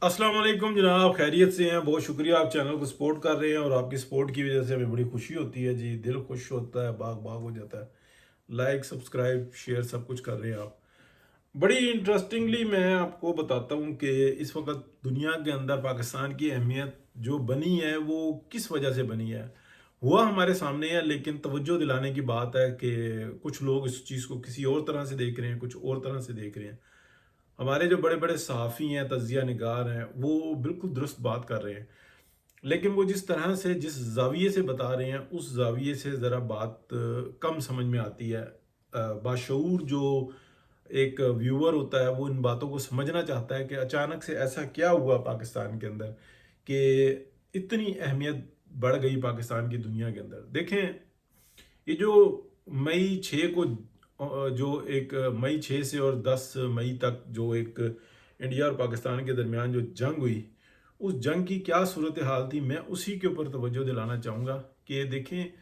अस्सलाम वालेकुम जनाब, खैरियत से हैं। बहुत शुक्रिया, आप चैनल को सपोर्ट कर रहे हैं और आपकी सपोर्ट की वजह से हमें बड़ी खुशी होती है जी। दिल खुश होता है, बाग बाग हो जाता है। लाइक, सब्सक्राइब, शेयर सब कुछ कर रहे हैं आप। बड़ी इंटरेस्टिंगली मैं आपको बताता हूँ कि इस वक्त दुनिया के अंदर पाकिस्तान की अहमियत जो बनी है वो किस वजह से बनी है। हुआ हमारे सामने है, लेकिन तवज्जो दिलाने की बात है कि कुछ लोग इस चीज़ को किसी और तरह से देख रहे हैं, कुछ और तरह से देख रहे हैं। हमारे जो बड़े बड़े सहाफ़ी हैं, तज्ज़िया निगार हैं, वो बिल्कुल दुरुस्त बात कर रहे हैं। लेकिन वो जिस तरह से, जिस ज़ाविये से बता रहे हैं, उस ज़ाविये से ज़रा बात कम समझ में आती है। बाशऊर जो एक व्यूअर होता है, वो इन बातों को समझना चाहता है कि अचानक से ऐसा क्या हुआ पाकिस्तान के अंदर कि इतनी अहमियत बढ़ गई पाकिस्तान की दुनिया के अंदर। देखें, ये जो मई 6 को जो एक मई 6 से और 10 मई तक जो एक इंडिया और पाकिस्तान के दरमियान जो जंग हुई, उस जंग की क्या सूरत हाल थी, मैं उसी के ऊपर तवज्जो दिलाना चाहूँगा। कि देखें,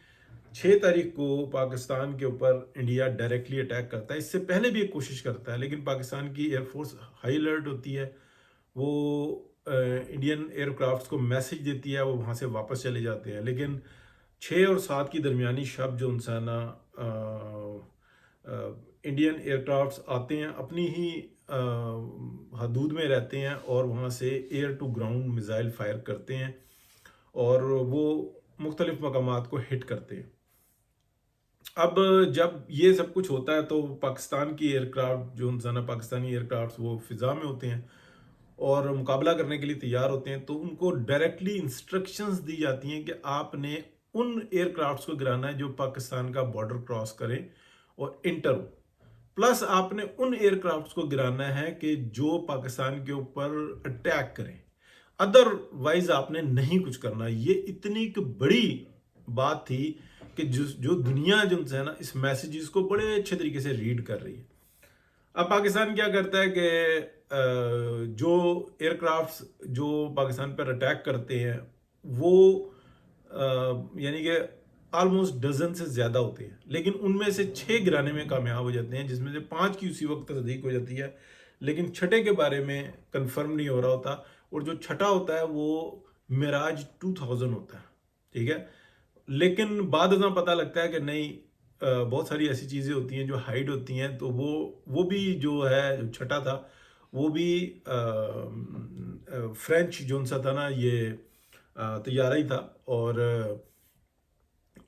6 तारीख को पाकिस्तान के ऊपर इंडिया डायरेक्टली अटैक करता है। इससे पहले भी एक कोशिश करता है, लेकिन पाकिस्तान की एयरफोर्स हाई अलर्ट होती है। वो इंडियन एयरक्राफ्ट्स को मैसेज देती है, वो वहाँ से वापस चले जाते हैं। लेकिन 6 और 7 की दरमियानी शब जो उनसे ना इंडियन एयरक्राफ्ट्स आते हैं, अपनी ही हदूद में रहते हैं और वहाँ से air to ground missile fire करते हैं और वो मुख्तलिफ मकामात को हिट करते हैं। अब जब ये सब कुछ होता है तो पाकिस्तान की एयरक्राफ्ट जो उनसे ना पाकिस्तानी एयरक्राफ्ट्स वो फ़िज़ा में होते हैं और मुकाबला करने के लिए तैयार होते हैं। तो उनको डायरेक्टली इंस्ट्रक्शंस दी जाती हैं कि आपने उन एयरक्राफ्ट्स को गिराना है जो पाकिस्तान का बॉर्डर क्रॉस करें और इंटर हो। प्लस आपने उन एयरक्राफ्ट्स को गिराना है कि जो पाकिस्तान के ऊपर अटैक करें। अदरवाइज आपने नहीं कुछ करना। ये इतनी एक बड़ी बात थी कि जो जो दुनिया जो है ना इस मैसेजेस को बड़े अच्छे तरीके से रीड कर रही है। अब पाकिस्तान क्या करता है कि जो एयरक्राफ्ट्स जो पाकिस्तान पर अटैक करते हैं वो यानी कि ऑलमोस्ट डजन से ज़्यादा होते हैं, लेकिन उनमें से 6 गिराने में कामयाब हो जाते हैं, जिसमें से 5 की उसी वक्त तस्दीक हो जाती है। लेकिन छठे के बारे में कंफर्म नहीं हो रहा होता, और जो छठा होता है वो मिराज 2000 होता है। ठीक है, लेकिन बाद में पता लगता है कि नहीं, बहुत सारी ऐसी चीज़ें होती हैं जो हाइड होती हैं। तो वो भी जो है, जो छठा था वो भी फ्रेंच जो सा था ना, ये तैयारा ही था। और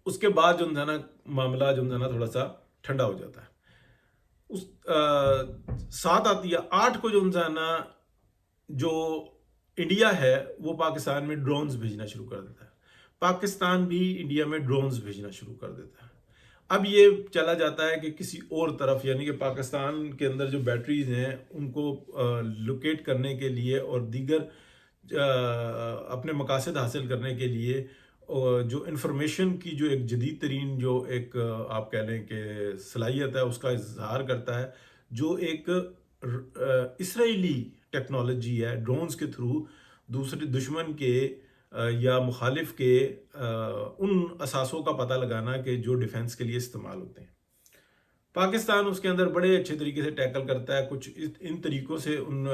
उसके बाद जो है ना मामला जो है ना थोड़ा सा ठंडा हो जाता है। उस 7 आती है, 8 को जो है ना, जो इंडिया है वो पाकिस्तान में ड्रोन्स भेजना शुरू कर देता है। पाकिस्तान भी इंडिया में ड्रोन्स भेजना शुरू कर देता है। अब ये चला जाता है कि किसी और तरफ, यानी कि पाकिस्तान के अंदर जो बैटरीज हैं उनको लोकेट करने के लिए और दीगर अपने मकासद हासिल करने के लिए जो इंफॉर्मेशन की जो एक जदीद तरीन जो एक आप कह लें कि सलाहियत है उसका इजहार करता है, जो एक इसराइली टेक्नोलॉजी है। ड्रोन्स के थ्रू दूसरे दुश्मन के या मुखालिफ के उन असासों का पता लगाना कि जो डिफेंस के लिए इस्तेमाल होते हैं। पाकिस्तान उसके अंदर बड़े अच्छे तरीके से टैकल करता है। कुछ इन तरीकों से उन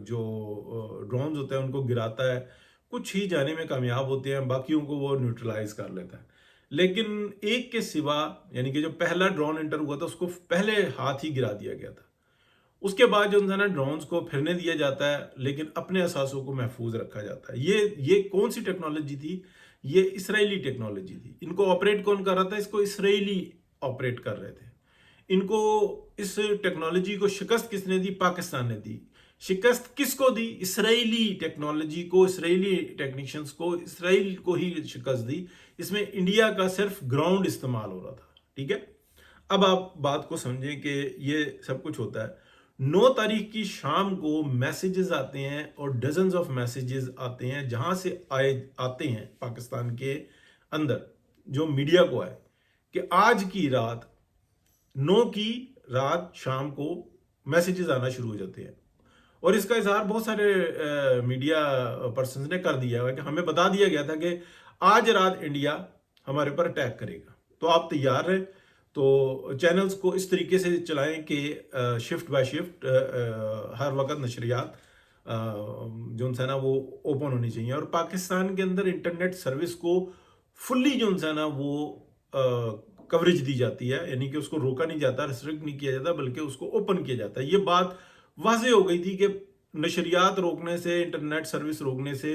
जो ड्रोन्स होते हैं उनको गिराता है। कुछ ही जाने में कामयाब होते हैं, बाकियों को वो न्यूट्रलाइज कर लेता है। लेकिन एक के सिवा, यानी कि जो पहला ड्रोन एंटर हुआ था उसको पहले हाथ ही गिरा दिया गया था। उसके बाद जो है ना ड्रोन्स को फिरने दिया जाता है, लेकिन अपने असासों को महफूज रखा जाता है। ये कौन सी टेक्नोलॉजी थी? ये इसराइली टेक्नोलॉजी थी। इनको ऑपरेट कौन कर रहा था? इसको इसराइली ऑपरेट कर रहे थे। इनको इस टेक्नोलॉजी को शिकस्त किसने दी? पाकिस्तान ने दी। शिकस्त किसको दी? इसराइली टेक्नोलॉजी को, इसराइली टेक्नीशियंस को, इसराइल को ही शिकस्त दी। इसमें इंडिया का सिर्फ ग्राउंड इस्तेमाल हो रहा था। ठीक है, अब आप बात को समझें कि ये सब कुछ होता है। 9 तारीख की शाम को मैसेजेस आते हैं और डजन्स ऑफ मैसेजेस आते हैं, जहां से आते हैं पाकिस्तान के अंदर जो मीडिया को आए कि आज की रात 9 की रात शाम को मैसेजेस आना शुरू हो जाते हैं। और इसका इजहार बहुत सारे मीडिया पर्सन ने कर दिया है कि हमें बता दिया गया था कि आज रात इंडिया हमारे पर अटैक करेगा, तो आप तैयार रहें। तो चैनल्स को इस तरीके से चलाएं कि शिफ्ट बाय शिफ्ट हर वक्त नशरियात जो है ना वो ओपन होनी चाहिए, और पाकिस्तान के अंदर इंटरनेट सर्विस को फुल्ली जो है ना वो कवरेज दी जाती है, यानी कि उसको रोका नहीं जाता, रिस्ट्रिक्ट नहीं किया जाता, बल्कि उसको ओपन किया जाता है। ये बात वाज़ेह हो गई थी कि नशरियात रोकने से, इंटरनेट सर्विस रोकने से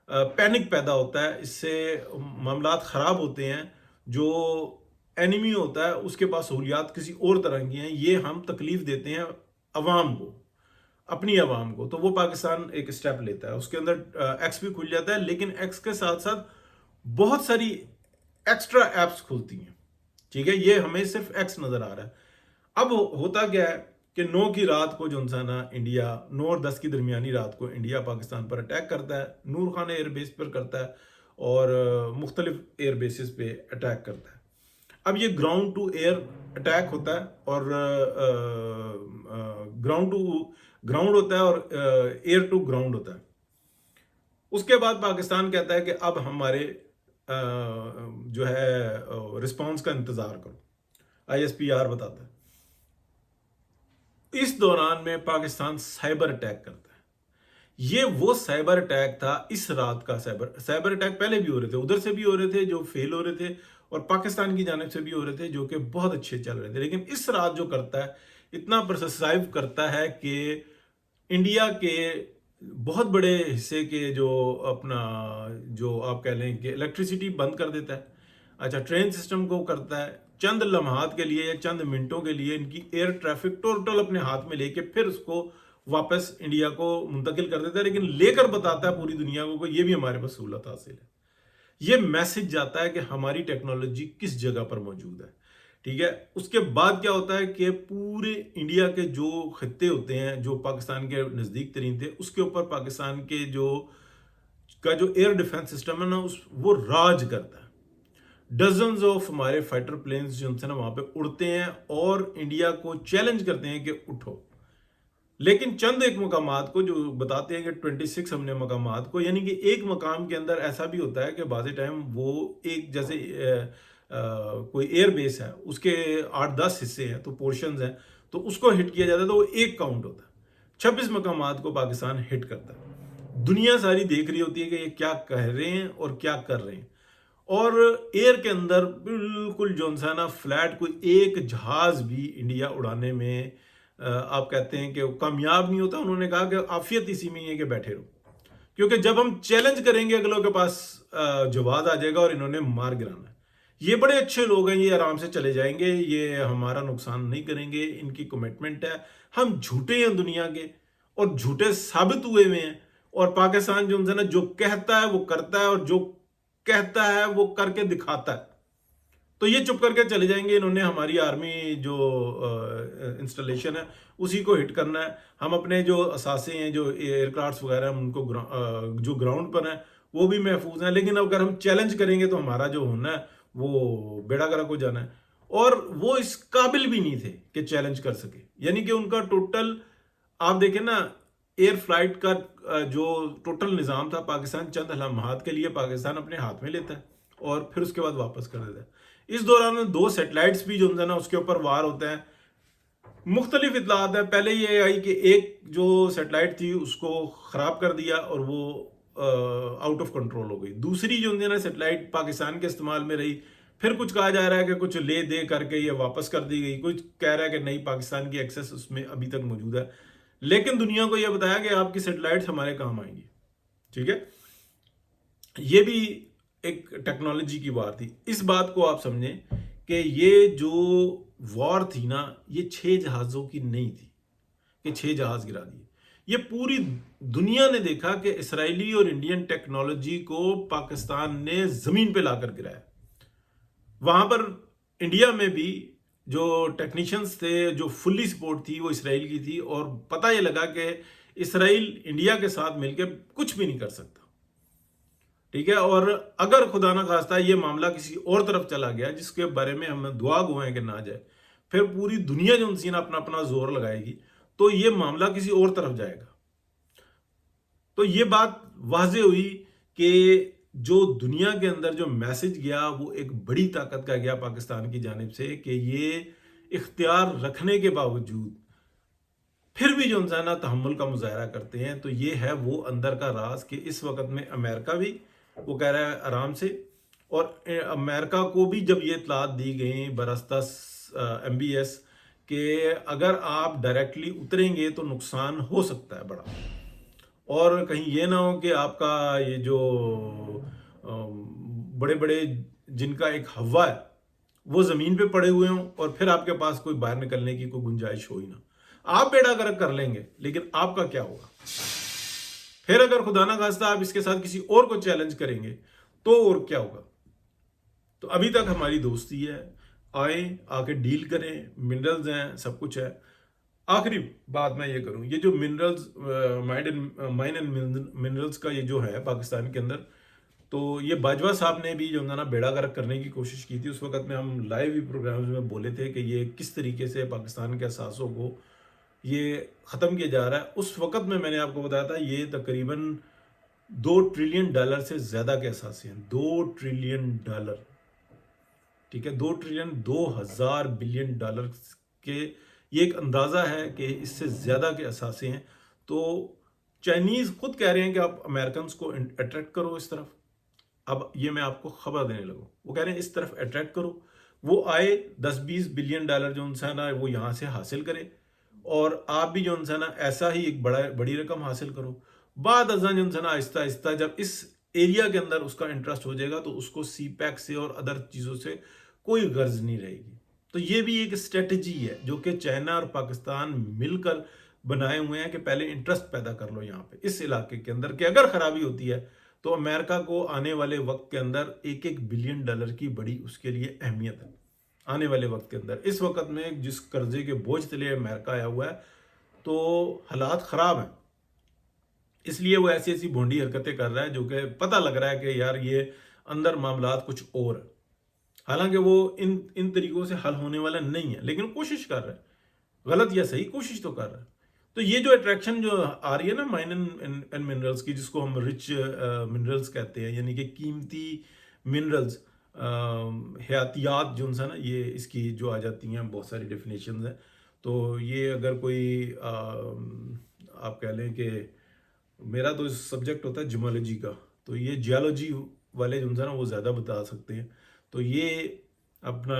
पैनिक पैदा होता है, इससे मामलात ख़राब होते हैं। जो एनिमी होता है उसके पास सहूलियात किसी और तरह की हैं, ये हम तकलीफ देते हैं अवाम को, अपनी आवाम को। तो वो पाकिस्तान एक स्टेप लेता है, उसके अंदर एक्स भी खुल जाता है, लेकिन एक्स के साथ साथ बहुत सारी एक्स्ट्रा एप्स खुलती हैं। ठीक है, ये हमें सिर्फ एक्स नजर आ रहा है। अब होता क्या है कि 9 की रात को जो है ना इंडिया, 9 और 10 की दरमियानी रात को इंडिया पाकिस्तान पर अटैक करता है, नूर खान एयर बेस पर करता है, और मुख्तलिफ एयर बेसिस पे अटैक करता है। अब ये ग्राउंड टू एयर अटैक होता है, और ग्राउंड टू ग्राउंड होता है, और एयर टू ग्राउंड होता है। उसके बाद पाकिस्तान कहता है कि अब हमारे जो है रिस्पांस का इंतजार करो, ISPR बताता है। इस दौरान में पाकिस्तान साइबर अटैक करता है। ये वो साइबर अटैक था, इस रात का साइबर अटैक पहले भी हो रहे थे, उधर से भी हो रहे थे जो फेल हो रहे थे, और पाकिस्तान की जानिब से भी हो रहे थे जो कि बहुत अच्छे चल रहे थे। लेकिन इस रात जो करता है, इतना प्रिसाइव करता है कि इंडिया के बहुत बड़े हिस्से के जो अपना, जो आप कह लें कि इलेक्ट्रिसिटी बंद कर देता है। अच्छा, ट्रेन सिस्टम को करता है, चंद लम्हात के लिए या चंद मिनटों के लिए इनकी एयर ट्रैफिक टोटल अपने हाथ में लेके फिर उसको वापस इंडिया को मुंतकिल कर देता है। लेकिन लेकर बताता है पूरी दुनिया को ये भी हमारे पास सहूलत हासिल है। ये मैसेज जाता है कि हमारी टेक्नोलॉजी किस जगह पर मौजूद है। ठीक है, उसके बाद क्या होता है कि पूरे इंडिया के जो खत्ते होते हैं जो पाकिस्तान के नज़दीक तरीन थे, उसके ऊपर पाकिस्तान के जो एयर डिफेंस सिस्टम है ना, वो राज करता है। डजन्स ऑफ हमारे फाइटर प्लेन्स जो है ना वहां पे उड़ते हैं और इंडिया को चैलेंज करते हैं कि उठो। लेकिन चंद एक मकामात को जो बताते हैं कि 26 हमने मकामात को, यानी कि एक मकाम के अंदर ऐसा भी होता है कि बाज़ टाइम वो एक जैसे कोई एयर बेस है, उसके 8-10 हिस्से हैं, तो पोर्शंस हैं, तो उसको हिट किया जाता है तो वो एक काउंट होता है। 26 मकामात को पाकिस्तान हिट करता है। दुनिया सारी देख रही होती है कि ये क्या कह रहे हैं और क्या कर रहे हैं। और एयर के अंदर बिल्कुल जो है ना फ्लैट, कोई एक जहाज भी इंडिया उड़ाने में आप कहते हैं कि कामयाब नहीं होता। उन्होंने कहा कि आफियत इसी में है कि बैठे रहो, क्योंकि जब हम चैलेंज करेंगे अगलों के पास जवाब आ जाएगा और इन्होंने मार गिराना है। ये बड़े अच्छे लोग हैं, ये आराम से चले जाएंगे, ये हमारा नुकसान नहीं करेंगे, इनकी कमिटमेंट है। हम झूठे हैं दुनिया के, और झूठे साबित हुए हुए हैं। और पाकिस्तान जो है ना, जो कहता है वो करता है, और जो कहता है वो करके दिखाता है। तो ये चुप करके चले जाएंगे, इन्होंने हमारी आर्मी जो इंस्टॉलेशन है उसी को हिट करना है। हम अपने जो असासे हैं, जो एयरक्राफ्ट वगैरह हैं, उनको जो ग्राउंड पर हैं वो भी महफूज हैं। लेकिन अगर हम चैलेंज करेंगे तो हमारा जो होना है वो बेड़ा गर्क हो जाना है। और वो इस काबिल भी नहीं थे कि चैलेंज कर सके, यानी कि उनका टोटल आप देखें ना, एयर फ्लाइट का जो टोटल निज़ाम था, पाकिस्तान चंद लम्हात के लिए पाकिस्तान अपने हाथ में लेता है और फिर उसके बाद वापस कर देता है। इस दौरान में 2 सैटेलाइट्स भी जो है ना उसके ऊपर वार होते हैं। मुख्तलिफ इतलात है, पहले ये आई कि एक जो सैटेलाइट थी उसको ख़राब कर दिया और वो आउट ऑफ कंट्रोल हो गई। दूसरी जो है ना सैटेलाइट पाकिस्तान के इस्तेमाल में रही। फिर कुछ कहा जा रहा है कि कुछ ले दे करके ये वापस कर दी गई, कुछ कह रहा है कि नहीं, पाकिस्तान की एक्सेस उसमें अभी तक मौजूद है। लेकिन दुनिया को यह बताया कि आपकी सैटेलाइट्स हमारे काम आएंगी। ठीक है, ये भी एक टेक्नोलॉजी की वार थी। इस बात को आप समझें कि ये जो वॉर थी ना, ये 6 जहाज़ों की नहीं थी कि 6 जहाज़ गिरा दिए। ये पूरी दुनिया ने देखा कि इसराइली और इंडियन टेक्नोलॉजी को पाकिस्तान ने ज़मीन पे लाकर गिराया। वहाँ पर इंडिया में भी जो टेक्नीशियंस थे, जो फुल्ली सपोर्ट थी वो इसराइल की थी, और पता ये लगा कि इसराइल इंडिया के साथ मिलकर कुछ भी नहीं कर सकता। ठीक है, और अगर खुदा ना खास्ता ये मामला किसी और तरफ चला गया, जिसके बारे में हम दुआ गो हैं कि ना जाए, फिर पूरी दुनिया जो उनसे अपना अपना जोर लगाएगी, तो ये मामला किसी और तरफ जाएगा। तो ये बात वाजे हुई कि जो दुनिया के अंदर जो मैसेज गया वो एक बड़ी ताकत का गया पाकिस्तान की जानिब से, कि ये इख्तियार रखने के बावजूद پھر بھی جو انسان نا تحمل کا مظاہرہ کرتے ہیں. تو یہ ہے وہ اندر کا راز کہ اس وقت میں امریکہ بھی وہ کہہ رہا ہے آرام سے، اور امریکہ کو بھی جب یہ اطلاعات دی گئیں براستہ MBS کہ اگر آپ ڈائریکٹلی اتریں گے تو نقصان ہو سکتا ہے بڑا، اور کہیں یہ نہ ہو کہ آپ کا یہ جو بڑے بڑے جن کا ایک ہوا ہے وہ زمین پہ پڑے ہوئے ہوں اور پھر آپ کے پاس کوئی باہر نکلنے کی کوئی گنجائش ہو ہی نہ. آپ بیڑا گرک کر لیں گے لیکن آپ کا کیا ہوگا؟ پھر اگر خدا نہ خواستہ آپ اس کے ساتھ کسی اور کو چیلنج کریں گے تو اور کیا ہوگا؟ تو ابھی تک ہماری دوستی ہے، آئیں آ کے ڈیل کریں، منرلز ہیں، سب کچھ ہے. آخری بات میں یہ کروں، یہ جو منرلز مائن اینڈ منرلز کا یہ جو ہے پاکستان کے اندر، تو یہ باجوہ صاحب نے بھی جو ہے نا بیڑا گرک کرنے کی کوشش کی تھی. اس وقت میں ہم لائیو بھی پروگرامز میں بولے تھے کہ یہ کس طریقے سے پاکستان کے اثاثوں کو یہ ختم کیا جا رہا ہے. اس وقت میں نے آپ کو بتایا تھا یہ تقریباً $2 ٹریلین سے زیادہ کے اثاثے ہیں. $2 ٹریلین، ٹھیک ہے، 2 ٹریلین $2,000 بلین کے یہ ایک اندازہ ہے کہ اس سے زیادہ کے اثاثے ہیں. تو چائنیز خود کہہ رہے ہیں کہ آپ امریکنز کو اٹریکٹ کرو اس طرف. اب یہ میں آپ کو خبر دینے لگوں، وہ کہہ رہے ہیں اس طرف اٹریکٹ کرو، وہ آئے $10-20 بلین جو انسان ہے وہ یہاں سے حاصل کرے، اور آپ بھی جو انسان ایسا ہی ایک بڑی رقم حاصل کرو. بعد ازاں جو انسان آہستہ آہستہ جب اس ایریا کے اندر اس کا انٹرسٹ ہو جائے گا تو اس کو سی پیک سے اور ادر چیزوں سے کوئی غرض نہیں رہے گی. تو یہ بھی ایک اسٹریٹجی ہے جو کہ چائنا اور پاکستان مل کر بنائے ہوئے ہیں کہ پہلے انٹرسٹ پیدا کر لو یہاں پہ اس علاقے کے اندر، کہ اگر خرابی ہوتی ہے تو امریکہ کو آنے والے وقت کے اندر $1 بلین کی بڑی اس کے لیے اہمیت ہے آنے والے وقت کے اندر. اس وقت میں جس قرضے کے بوجھ تلے امریکہ آیا ہوا ہے تو حالات خراب ہیں، اس لیے وہ ایسی ایسی بھونڈی حرکتیں کر رہا ہے جو کہ پتہ لگ رہا ہے کہ یار یہ اندر معاملات کچھ اور ہیں. حالانکہ وہ ان طریقوں سے حل ہونے والا نہیں ہے، لیکن کوشش کر رہا ہے، غلط یا صحیح کوشش تو کر رہا ہے. تو یہ جو اٹریکشن جو آ رہی ہے نا مائن اینڈ منرلز کی، جس کو ہم رچ منرلز کہتے ہیں، یعنی کہ قیمتی منرلز، حیاتیات جو نا یہ اس کی جو آ جاتی ہیں بہت ساری ڈیفینیشنز ہیں. تو یہ اگر کوئی آپ کہہ لیں کہ میرا تو سبجیکٹ ہوتا ہے جیولوجی کا، تو یہ جیولوجی والے جو نا وہ زیادہ بتا سکتے ہیں. تو یہ اپنا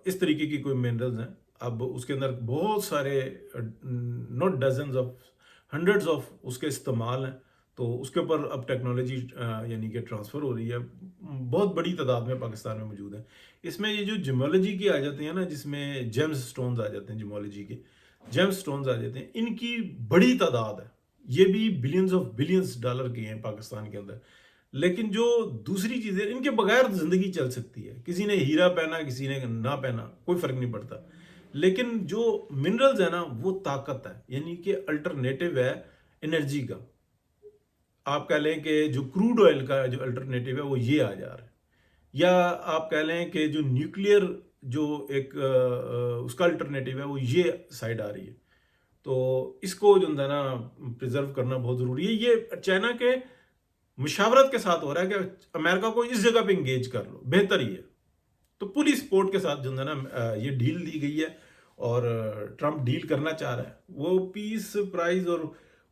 اس طریقے کی کوئی منرلز ہیں. اب اس کے اندر بہت سارے not dozens of hundreds of اس کے استعمال ہیں. تو اس کے اوپر اب ٹیکنالوجی یعنی کہ ٹرانسفر ہو رہی ہے، بہت بڑی تعداد میں پاکستان میں موجود ہیں. اس میں یہ جو جیولوجی کی آ جاتے ہیں نا، جس میں جیمز سٹونز آ جاتے ہیں، جیولوجی کے جیمز سٹونز آ جاتے ہیں، ان کی بڑی تعداد ہے. یہ بھی بلینز آف بلینز ڈالر کے ہیں پاکستان کے اندر. لیکن جو دوسری چیزیں ان کے بغیر زندگی چل سکتی ہے، کسی نے ہیرا پہنا کسی نے نہ پہنا کوئی فرق نہیں پڑتا. لیکن جو منرلز ہیں نا وہ طاقت ہے، یعنی کہ الٹرنیٹو ہے انرجی کا. آپ کہہ لیں کہ جو کروڈ آئل کا جو الٹرنیٹو ہے وہ یہ آ جا رہا ہے، یا آپ کہہ لیں کہ جو نیوکلیئر جو ایک اس کا الٹرنیٹو ہے وہ یہ سائڈ آ رہی ہے. تو اس کو جو ہے نا پریزرو کرنا بہت ضروری ہے. یہ چائنا کے مشاورت کے ساتھ ہو رہا ہے کہ امریکہ کو اس جگہ پہ انگیج کر لو، بہتر ہی ہے. تو پوری سپورٹ کے ساتھ جو ہے نا یہ ڈیل دی گئی ہے، اور ٹرمپ ڈیل کرنا چاہ رہا ہے. وہ پیس پرائز اور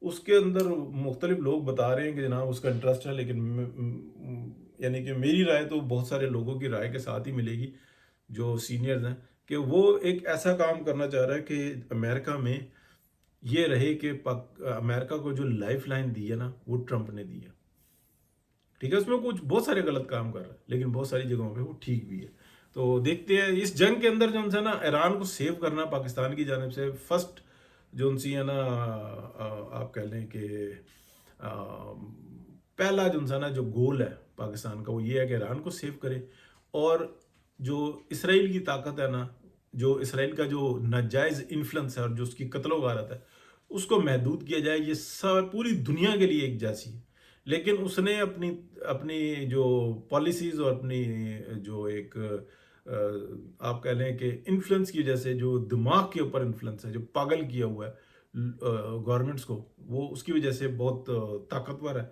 اس کے اندر مختلف لوگ بتا رہے ہیں کہ جناب اس کا انٹرسٹ ہے، لیکن یعنی کہ میری رائے تو بہت سارے لوگوں کی رائے کے ساتھ ہی ملے گی جو سینئرز ہیں، کہ وہ ایک ایسا کام کرنا چاہ رہا ہے کہ امریکہ میں یہ رہے کہ امریکہ کو جو لائف لائن دی ہے نا وہ ٹرمپ نے دی ہے. ٹھیک ہے، اس میں کچھ بہت سارے غلط کام کر رہا ہے لیکن بہت ساری جگہوں پہ وہ ٹھیک بھی ہے. تو دیکھتے ہیں اس جنگ کے اندر جو ہے نا ایران کو سیو کرنا پاکستان کی جانب سے فرسٹ جو ان سی ہے نا آپ کہہ لیں کہ پہلا جو ہے نا جو گول ہے پاکستان کا وہ یہ ہے کہ ایران کو سیو کرے، اور جو اسرائیل کی طاقت ہے نا، جو اسرائیل کا جو ناجائز انفلنس ہے اور جو اس کی قتل و غارت ہے اس کو محدود کیا جائے. یہ سب پوری دنیا کے لیے ایک جیسی ہے، لیکن اس نے اپنی جو پالیسیز اور اپنی جو ایک آپ کہہ لیں کہ انفلوئنس کی وجہ سے جو دماغ کے اوپر انفلوئنس ہے جو پاگل کیا ہوا ہے گورنمنٹس کو، وہ اس کی وجہ سے بہت طاقتور ہے.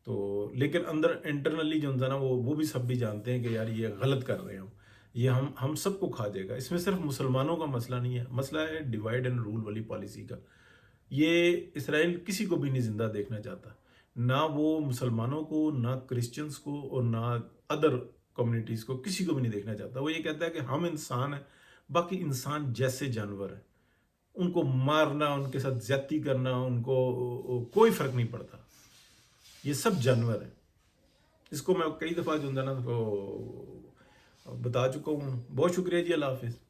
تو لیکن اندر انٹرنلی جو ہے نا وہ بھی سب بھی جانتے ہیں کہ یار یہ غلط کر رہے ہیں، یہ ہم سب کو کھا جائے گا. اس میں صرف مسلمانوں کا مسئلہ نہیں ہے، مسئلہ ہے ڈیوائڈ اینڈ رول والی پالیسی کا. یہ اسرائیل کسی کو بھی نہیں زندہ دیکھنا چاہتا، نہ وہ مسلمانوں کو، نہ کرسچنس کو، اور نہ ادر کمیونٹیز کو، کسی کو بھی نہیں دیکھنا چاہتا۔ وہ یہ کہتا ہے کہ ہم انسان ہیں، باقی انسان جیسے جانور ہیں، ان کو مارنا، ان کے ساتھ زیادتی کرنا، ان کو کوئی فرق نہیں پڑتا، یہ سب جانور ہیں۔ اس کو میں کئی دفعہ جو ہے نا تو بتا چکا ہوں۔ بہت شکریہ جی، اللہ حافظ۔